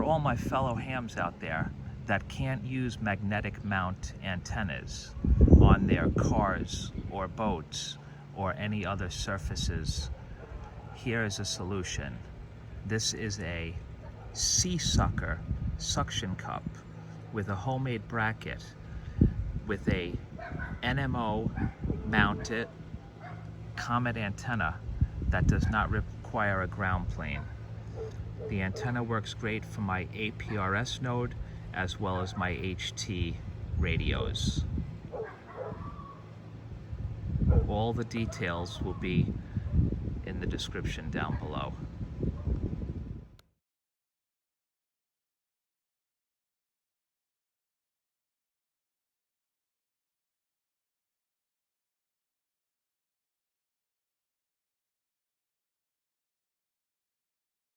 for all my fellow hams out there that can't use magnetic mount antennas on their cars or boats or any other surfaces, here is a solution. This is a seasucker suction cup with a homemade bracket with a NMO mounted comet antenna that does not require a ground plane. The antenna works great for my APRS node as well as my HT radios. All the details will be in the description down below.